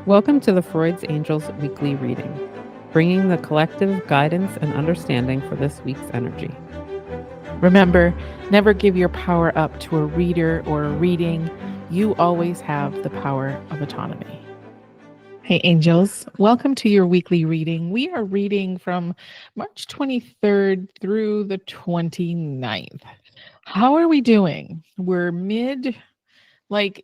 Welcome to the Freud's Angels weekly reading, bringing the collective guidance and understanding for this week's energy. Remember, never give your power up to a reader or a reading. You always have the power of autonomy. Hey, angels, welcome to your weekly reading. We are reading from March 23rd through the 29th. How are we doing? We're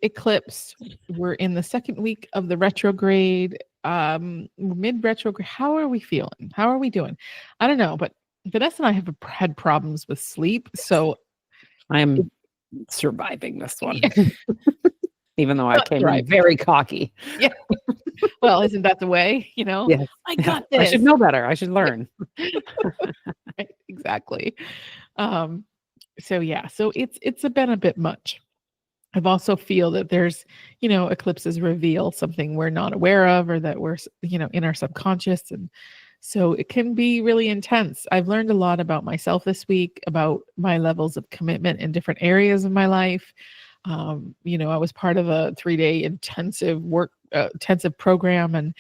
eclipse. We're in the second week of the retrograde, mid retrograde. How are we feeling? How are we doing? I don't know, but Vanessa and I have had problems with sleep. So I am surviving this one, yeah. even though I Not came in thriving. very cocky. Yeah. Well, isn't that the way? You know, Yes. I got this. I should know better. I should learn. Right, exactly. So it's been a bit much. I've also feel that there's, eclipses reveal something we're not aware of or that we're, in our subconscious. And so it can be really intense. I've learned a lot about myself this week, about my levels of commitment in different areas of my life. I was part of a 3-day intensive program, and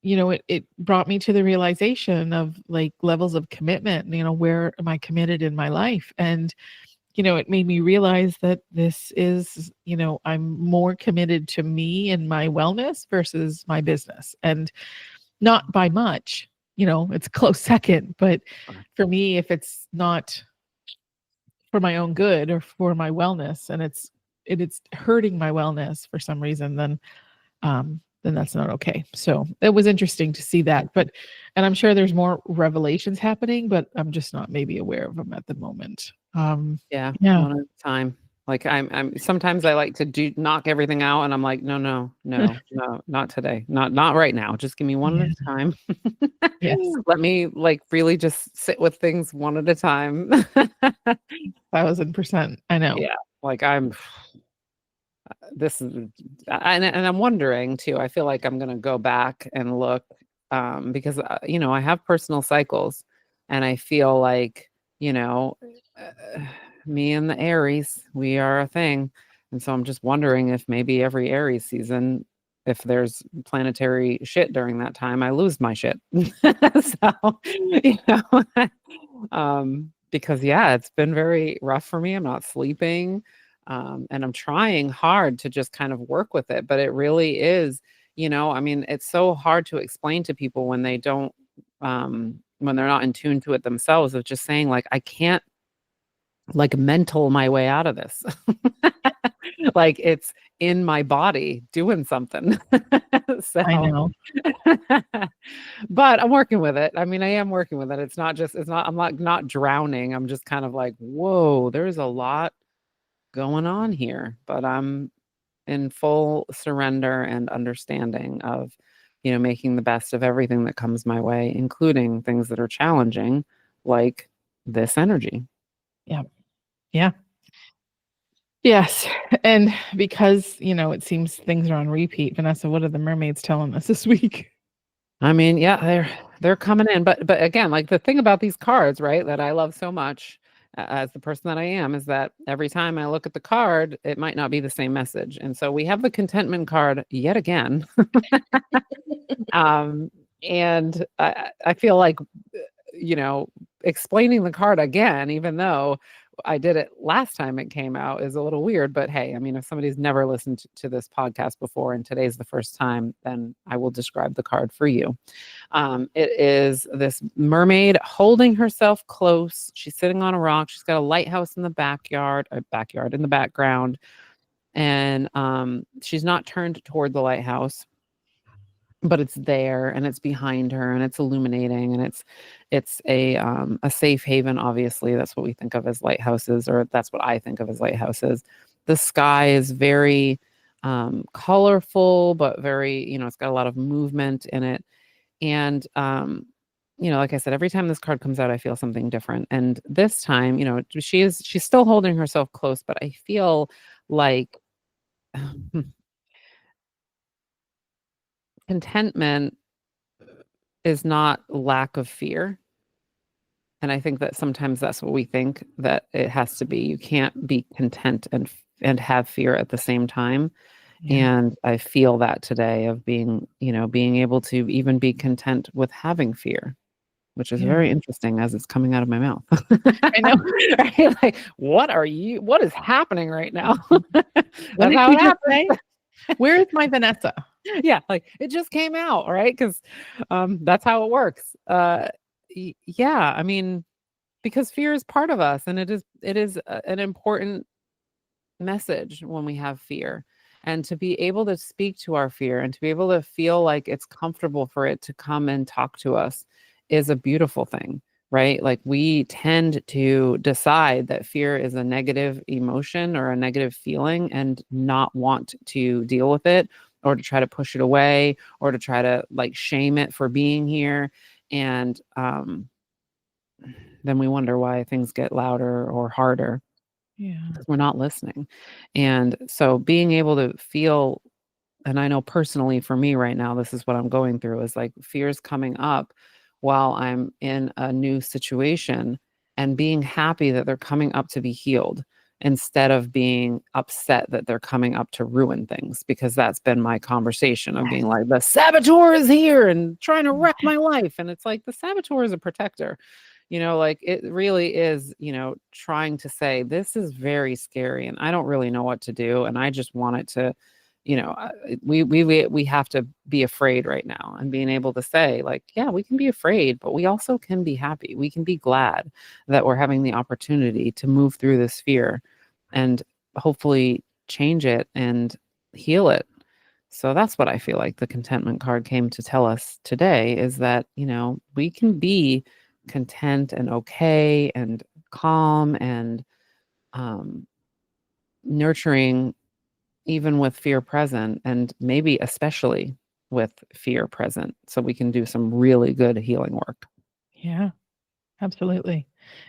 it brought me to the realization of like levels of commitment. Where am I committed in my life? And it made me realize that this is, I'm more committed to me and my wellness versus my business. And not by much, it's a close second. But for me, if it's not for my own good or for my wellness and it's hurting my wellness for some reason, then that's not okay. So it was interesting to see that. And I'm sure there's more revelations happening, but I'm just not maybe aware of them at the moment. One at a time. Like I'm sometimes I like to knock everything out, and I'm like, no, not today, not right now. Just give me one at a time. Yes. Let me really just sit with things one at a time. 1,000%. I know. Yeah, this is, and I'm wondering too. I feel like I'm gonna go back and look, because I have personal cycles, and I feel like me and the Aries, we are a thing, and so I'm just wondering if maybe every Aries season, if there's planetary shit during that time, I lose my shit. So, because it's been very rough for me. I'm not sleeping. And I'm trying hard to just kind of work with it, but it really is, it's so hard to explain to people when they don't, when they're not in tune to it themselves, of just saying like, I can't mental my way out of this. Like it's in my body doing something. So I know. But I'm working with it. I mean, I am working with it. I'm not drowning. I'm just kind of like, whoa, there's a lot going on here, but I'm in full surrender and understanding of, making the best of everything that comes my way, including things that are challenging, like this energy. Yeah. Yeah. Yes. And because, it seems things are on repeat, Vanessa, what are the mermaids telling us this week? I mean, yeah, they're coming in, but again, like the thing about these cards, right, that I love so much, as the person that I am, is that every time I look at the card, it might not be the same message. And so we have the contentment card yet again. And I feel like, explaining the card again, even though I did it last time it came out, is a little weird. But hey, I mean, if somebody's never listened to this podcast before and today's the first time, then I will describe the card for you. It is this mermaid holding herself close. She's sitting on a rock. She's got a lighthouse in the backyard in the background. And she's not turned toward the lighthouse, but it's there and it's behind her and it's illuminating, and it's a safe haven. Obviously, that's what we think of as lighthouses, or that's what I think of as lighthouses. The sky is very colorful, but very, it's got a lot of movement in it. And like I said, every time this card comes out, I feel something different. And this time, she's still holding herself close, but I feel like contentment is not lack of fear. And I think that sometimes that's what we think that it has to be. You can't be content and have fear at the same time. Yeah. And I feel that today of being, being able to even be content with having fear, which is Yeah. very interesting as it's coming out of my mouth. I know. Right? Like, what is happening right now? What That's did how you it just happens. say? Where is my Vanessa? Yeah, like it just came out, right? Because that's how it works. Yeah, I mean, because fear is part of us, and it is an important message when we have fear. And to be able to speak to our fear and to be able to feel like it's comfortable for it to come and talk to us is a beautiful thing, right? Like we tend to decide that fear is a negative emotion or a negative feeling and not want to deal with it, or to try to push it away, or to try to like shame it for being here. And then we wonder why things get louder or harder, Yeah. because we're not listening. And so being able to feel, and I know personally for me right now, this is what I'm going through, is like fears coming up while I'm in a new situation, and being happy that they're coming up to be healed instead of being upset that they're coming up to ruin things, because that's been my conversation of being Yes. like, the saboteur is here and trying to wreck my life. And it's like the saboteur is a protector. Like it really is, trying to say, this is very scary and I don't really know what to do. And I just want it to, we have to be afraid right now, and being able to say like, yeah, we can be afraid, but we also can be happy. We can be glad that we're having the opportunity to move through this fear and hopefully change it and heal it. So that's what I feel like the contentment card came to tell us today, is that, we can be content and okay and calm and um, nurturing, even with fear present, and maybe especially with fear present, so we can do some really good healing work. Yeah. Absolutely.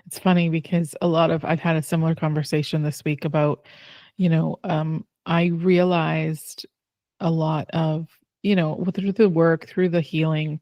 It's funny because I've had a similar conversation this week about, I realized a lot of, through the work, through the healing,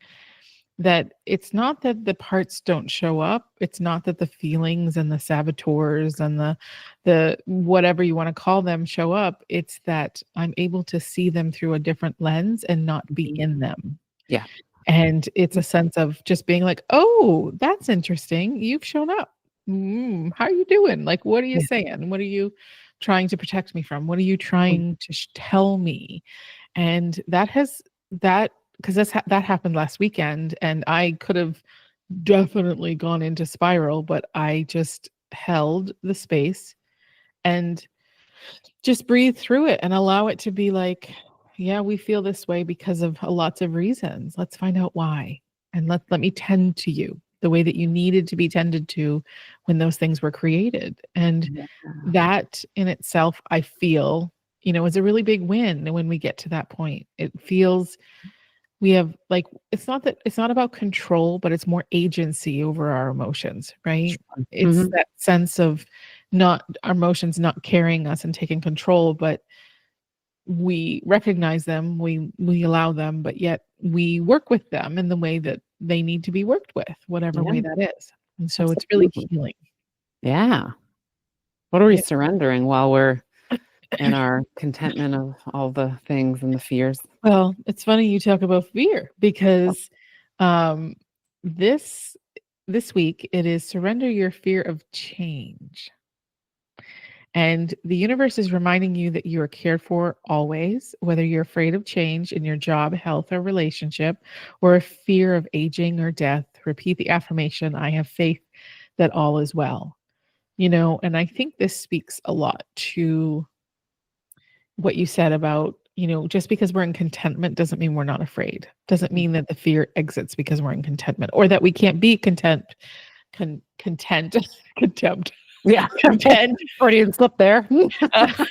that it's not that the parts don't show up. It's not that the feelings and the saboteurs and the whatever you want to call them show up. It's that I'm able to see them through a different lens and not be Mhm. in them. Yeah. And it's a sense of just being like, "Oh, that's interesting. You've shown up. How are you doing? Like, what are you Yeah. saying? What are you trying to protect me from? What are you Mm. trying to tell me?" And that because that happened last weekend, and I could have definitely gone into spiral, but I just held the space and just breathe through it and allow it to be like, yeah, we feel this way because of lots of reasons. Let's find out why. And let me tend to you the way that you needed to be tended to when those things were created. And Yeah. that in itself, I feel, is a really big win when we get to that point. It feels we have like it's not about control, but it's more agency over our emotions, right? Sure. It's Mhm. that sense of not our emotions not carrying us and taking control, but we recognize them, we allow them, but yet we work with them in the way that they need to be worked with, whatever way Yeah, that is. And so it's really absolutely. healing. Yeah. What are we Yeah. surrendering while we're in our contentment of all the things and the fears? Well, it's funny you talk about fear because um this this week it is surrender your fear of change. And the universe is reminding you that you are cared for always, whether you're afraid of change in your job, health, or relationship, or a fear of aging or death. Repeat the affirmation, I have faith that all is well. And I think this speaks a lot to what you said about, just because we're in contentment doesn't mean we're not afraid. Doesn't mean that the fear exits because we're in contentment or that we can't be content, contempt, Yeah. content. Freudian slip there. uh,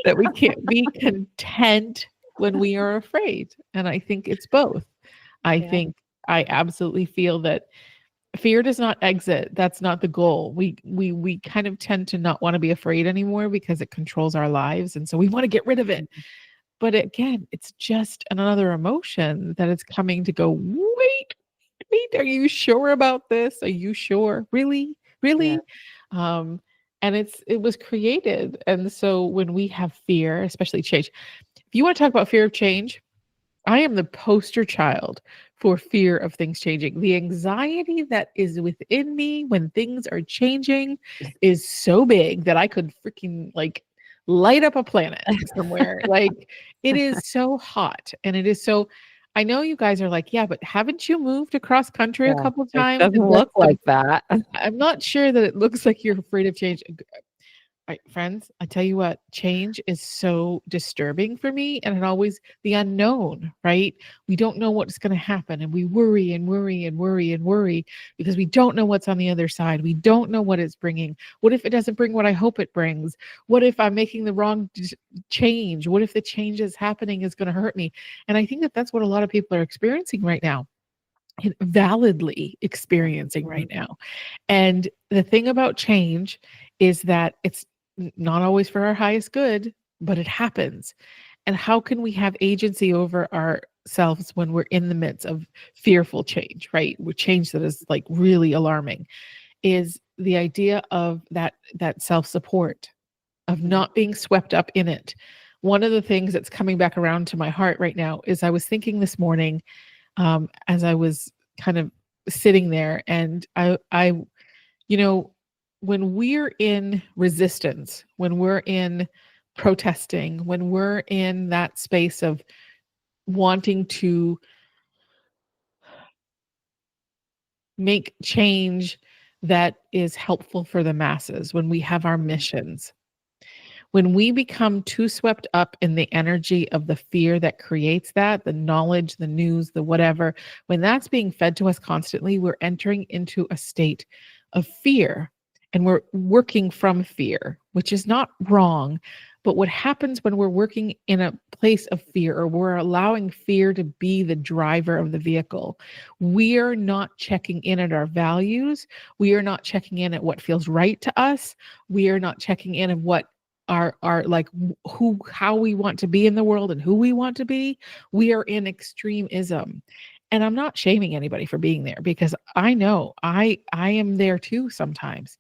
that we can't be content when we are afraid. And I think it's both. I Yeah. think I absolutely feel that fear does not exit. That's not the goal. We kind of tend to not want to be afraid anymore because it controls our lives. And so we want to get rid of it. But again, it's just another emotion that is coming to go, wait, are you sure about this? Are you sure? Really? Yeah. Really? And it was created. And so when we have fear, especially change, If you want to talk about fear of change, I am the poster child for fear of things changing. The anxiety that is within me when things are changing is so big that I could freaking like light up a planet somewhere. Like it is so hot and it is so. I know you guys are like, yeah, but haven't you moved across country a Yeah, couple it times? doesn't look like that. I'm not sure that it looks like you're afraid of change. Friends, I tell you what, change is so disturbing for me. And it always the unknown, right? We don't know what's going to happen. And we worry and worry and worry and worry because we don't know what's on the other side. We don't know what it's bringing. What if it doesn't bring what I hope it brings? What if I'm making the wrong change? What if the change is happening is going to hurt me? And I think that that's what a lot of people are experiencing right now, and validly experiencing right Mhm. now. And the thing about change is that it's not always for our highest good, but it happens. And how can we have agency over ourselves when we're in the midst of fearful change, right? With change that is like really alarming, is the idea of that self-support, of Mhm. not being swept up in it. One of the things that's coming back around to my heart right now is I was thinking this morning, as I was kind of sitting there, and you know, when we're in resistance, when we're in protesting, when we're in that space of wanting to make change that is helpful for the masses, when we have our Mhm. missions, when we become too swept up in the energy of the fear that creates that, the knowledge, the news, the whatever, when that's being fed to us constantly, we're entering into a state of fear and we're working from fear, which is not wrong. But what happens when we're working in a place of fear, or we're allowing fear to be the driver of the vehicle, we are not checking in at our values. We are not checking in at what feels right to us. We are not checking in at what our like who how we want to be in the world and who we want to be. We are in extremism. And I'm not shaming anybody for being there, because I know I am there too sometimes.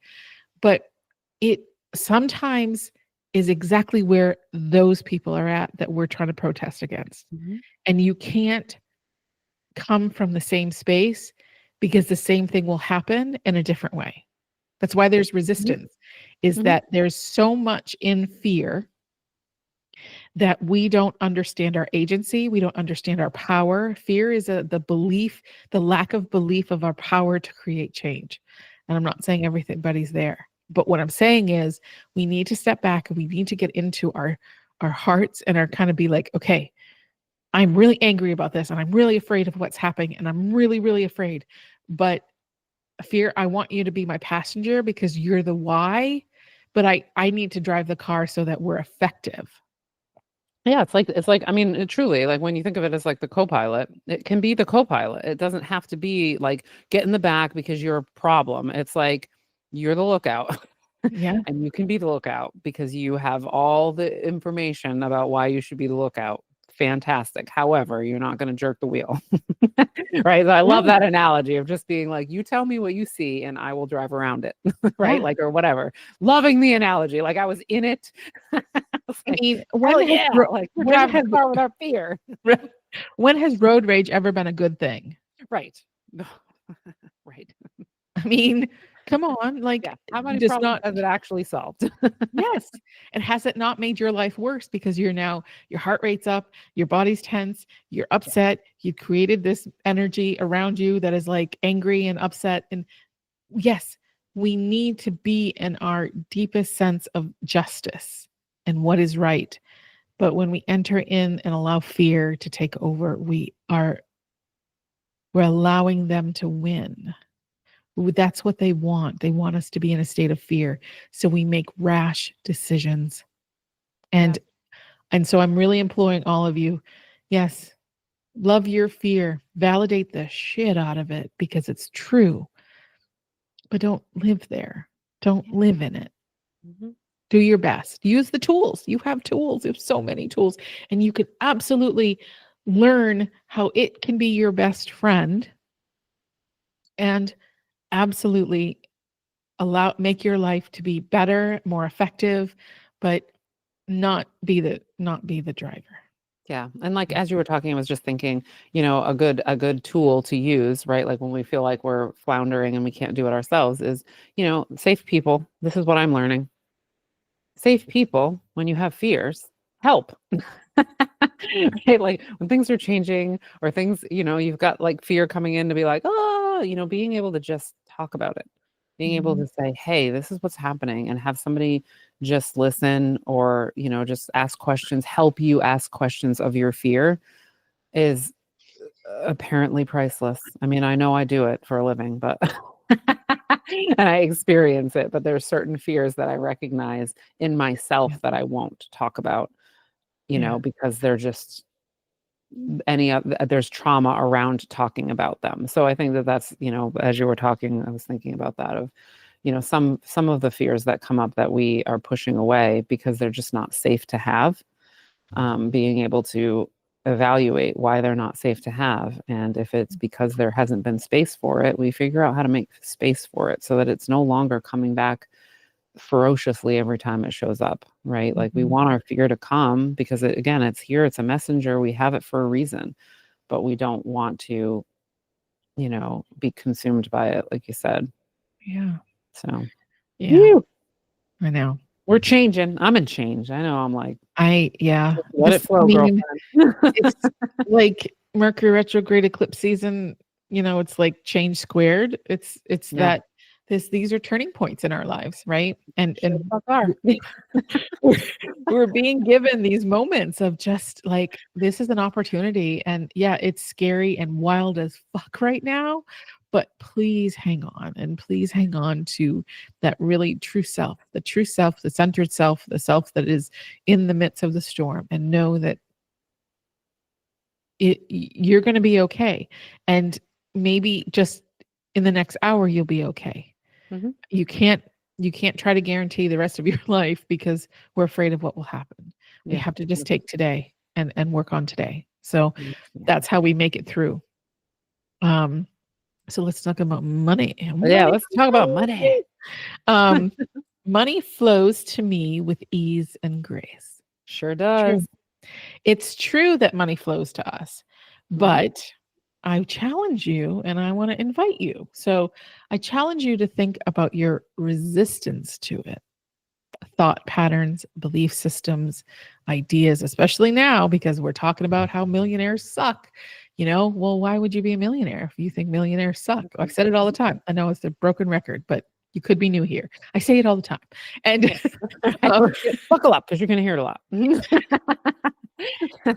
But it sometimes is exactly where those people are at that we're trying to protest against. Mhm. And you can't come from the same space, because the same thing will happen in a different way. That's why there's Mhm. resistance, is Mhm. that there's so much in fear that we don't understand our agency, we don't understand our power. Fear is the belief, the lack of belief of our power to create change. And I'm not saying everybody's there, but what I'm saying is we need to step back and we need to get into our hearts and our kind of be like, okay, I'm really angry about this and I'm really afraid of what's happening and I'm really really afraid. But fear, I want you to be my passenger because you're the why, but I need to drive the car so that we're effective. Yeah, I mean, truly, like when you think of it as like the co-pilot, it can be the co-pilot. It doesn't have to be like get in the back because you're a problem. It's like you're the lookout. Yeah. And you can be the lookout because you have all the information about why you should be the lookout. Fantastic. However, you're not going to jerk the wheel. Right. So I love Yeah. that analogy of just being like, you tell me what you see and I will drive around it. Right. Yeah. Like, or whatever. Loving the analogy. Like I was in it. I was I like, mean, hell yeah. Like we're when driving has the car without fear. when has road rage ever been a good thing? Right. Right. I mean, come on, like, Yeah. How many does problems not. has it actually solved? Yes, and has it not made your life worse because you're now your heart rate's up, your body's tense, you're Yeah. upset, you created this energy around you that is like angry and upset. And yes, we need to be in our deepest sense of justice and what is right. But when we enter in and allow fear to take over, we're allowing them to win. That's what they want. They want us to be in a state of fear. So we make rash decisions. Yeah. And and so I'm really imploring all of you, yes, love your fear, validate the shit out of it because it's true, but don't live there. Don't Yeah. live in it. Mhm. Do your best. Use the tools. You have tools. You have so many tools, and you can absolutely learn how it can be your best friend, and absolutely make your life to be better, more effective, but not be the driver. Yeah. And like as you were talking, I was just thinking, a good tool to use, right? Like when we feel like we're floundering and we can't do it ourselves is, safe people. This is what I'm learning. Safe people, when you have fears, help. Right? Like when things are changing or things, you've got like fear coming in to be like, oh, being able to just talk about it, being able Mhm. to say, hey, this is what's happening, and have somebody just listen or, just ask questions, help you ask questions of your fear is apparently priceless. I mean, I know I do it for a living, but and I experience it, but there's certain fears that I recognize in Yeah. myself that I won't talk about, Yeah. because they're just there's trauma around talking about them. So I think that that's, as you were talking, I was thinking about that of, some of the fears that come up that we are pushing away because they're just not safe to have, being able to evaluate why they're not safe to have. And if it's because there hasn't been space for it, we figure out how to make space for it so that it's no longer coming back ferociously every time it shows up, right? Like we Mhm. want our fear to come because again, it's here, it's a messenger, we have it for a reason, but we don't want to, be consumed by it, like you said. Yeah. So, Yeah. phew, I know. we're changing. I'm in change. I know. I'm like, Yeah. just let it I flow, mean, girlfriend. it's like Mercury retrograde eclipse season, it's like change squared. It's Yeah, that these are turning points in our lives, right? And sure the fuck are. we're, we're being given these moments of just like this is an opportunity, and yeah, it's scary and wild as fuck right now, but please hang on, and please hang on to that really true self, the true self, the centered self, the self that is in the midst of the storm, and know that you're going to be okay. And maybe just in the next hour you'll be okay. Mhm. you can't you can't try to guarantee the rest of your life because we're afraid of what will happen. We Yeah. have to just take today and work on today. So Mhm. Yeah. that's how we make it through. um so let's talk about money. Yeah, Money. let's talk about money. um Money flows to me with ease and grace. Sure True. does. It's true that money flows to us, Mhm. but I challenge you and I want to invite you. So I challenge you to think about your resistance to it, thought patterns, belief systems, ideas, especially now because we're talking about how millionaires suck. Well, why would you be a millionaire if you think millionaires suck? I've Mhm. said it all the time. I know it's a broken record, but you could be new here. I say it all the time. And Yeah. Hey, um, buckle up because you're going to hear it a lot.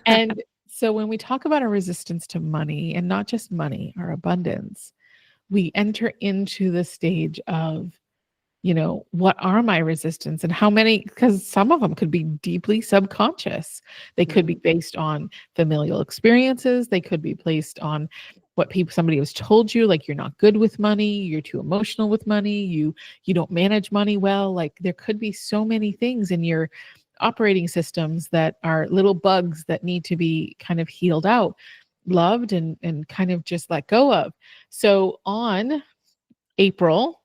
and so when we talk about our resistance to money, and not just money, our abundance, we enter into the stage of, what are my resistance and how many? Because some of them could be deeply subconscious. They could be Mhm. based on familial experiences. They could be placed on what somebody has told you, like you're not good with money, you're too emotional with money, you don't manage money well. Like there could be so many things in your operating systems that are little bugs that need to be kind of healed out, loved, and kind of just let go of. So on April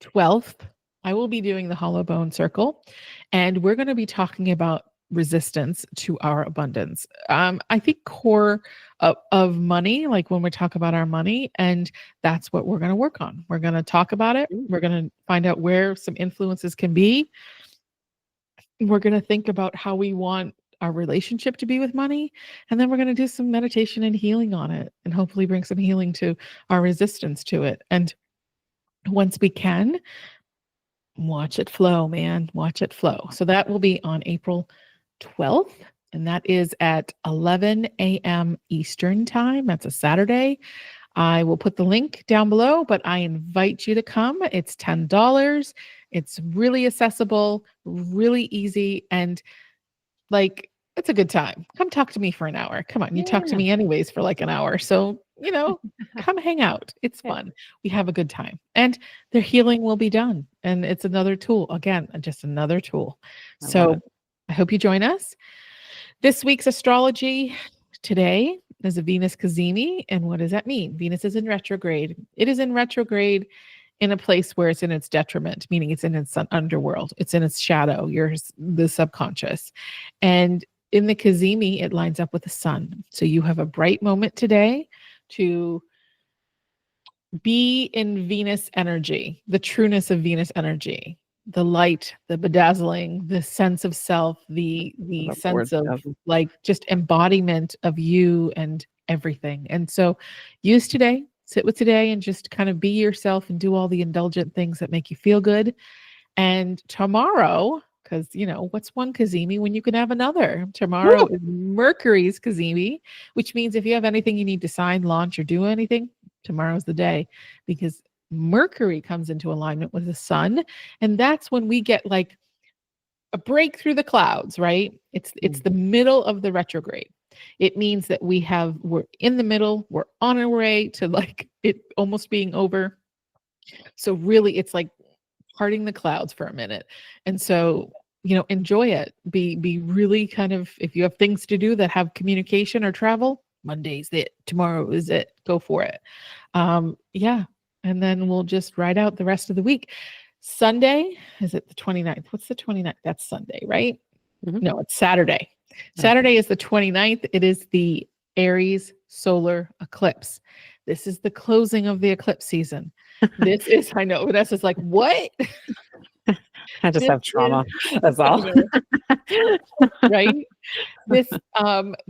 12th, I will be doing the Hollow Bone Circle, and we're going to be talking about resistance to our abundance. I think core of money, like when we talk about our money, and that's what we're going to work on. We're going to talk about it. Mm. We're going to find out where some influences can be. We're going to think about how we want our relationship to be with money. And then we're going to do some meditation and healing on it, and hopefully bring some healing to our resistance to it. And once we can, watch it flow, man. Watch it flow. So that will be on April 12th, and that is at 11 a.m. Eastern Time. That's a Saturday. I will put the link down below, but I invite you to come. It's $10. It's really accessible, really easy, and like, it's a good time. Come talk to me for an hour. Come on, you talk to Yeah. me anyways for like an hour. So, come hang out. It's Yeah. fun. We have a good time. And the healing will be done. And it's another tool. Again, just another tool. I love it. So I hope you join us. This week's astrology today is a Venus Cazimi. And what does that mean? Venus is in retrograde. It is in retrograde in a place where it's in its detriment, meaning it's in its underworld, it's in its shadow, the subconscious. And in the Cazimi, it lines up with the sun. So you have a bright moment today to be in Venus energy, the trueness of Venus energy, the light, the bedazzling, the sense of self, the sense of like just embodiment of you and everything. And so use today, sit with today and just kind of be yourself and do all the indulgent things that make you feel good. And tomorrow, because what's one Cazimi when you can have another? Tomorrow is Mercury's Cazimi, which means if you have anything you need to sign, launch, or do anything, tomorrow's the day, because Mercury comes into alignment with the sun, and that's when we get like a break through the clouds, right? It's the middle of the retrograde. It means that we're in the middle, we're on our way to like it almost being over. So really it's like parting the clouds for a minute. And so, enjoy it. Be really kind of, if you have things to do that have communication or travel, Monday's it, tomorrow is it, go for it. Yeah. And then we'll just ride out the rest of the week. Sunday, is it the 29th? What's the 29th? That's Sunday, right? No, it's Saturday. Saturday is the 29th. It is the Aries solar eclipse. This is the closing of the eclipse season. This is, I know, Vanessa's like, what? I just have trauma. That's all. Right? This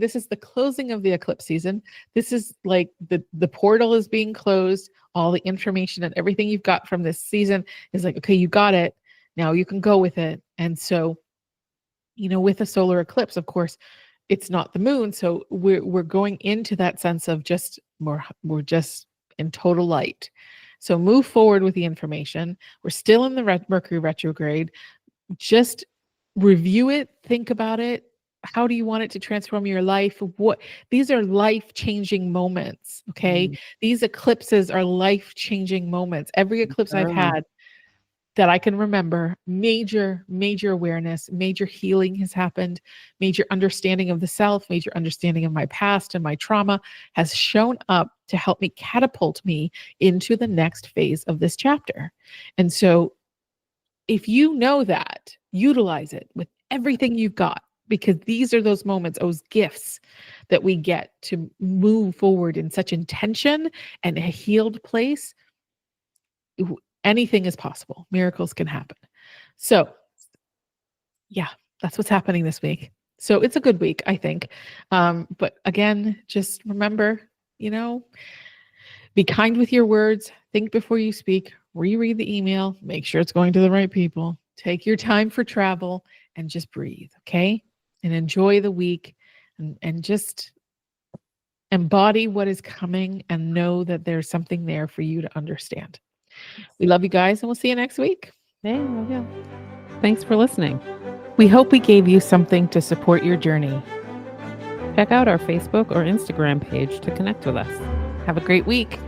is the closing of the eclipse season. This is like the portal is being closed. All the information and everything you've got from this season is like, okay, you got it. Now you can go with it. And so, with a solar eclipse, of course, it's not the moon. So we're going into that sense of just we're just in total light. So move forward with the information. We're still in the Mercury retrograde. Just review it, think about it. How do you want it to transform your life? These are life-changing moments, okay? These eclipses are life-changing moments. Every eclipse I've had that I can remember, major awareness, major healing has happened, major understanding of the self, major understanding of my past and my trauma has shown up to help me catapult me into the next phase of this chapter. And so if you know that, utilize it with everything you've got, because these are those moments, those gifts that we get to move forward in such intention and a healed place. Anything is possible. Miracles can happen. So yeah, that's what's happening this week. So it's a good week, I think. But again, just remember, be kind with your words. Think before you speak. Reread the email. Make sure it's going to the right people. Take your time for travel and just breathe, okay? And enjoy the week and just embody what is coming and know that there's something there for you to understand. We love you guys, and we'll see you next week. Hey, love you. Thanks for listening. We hope we gave you something to support your journey. Check out our Facebook or Instagram page to connect with us. Have a great week.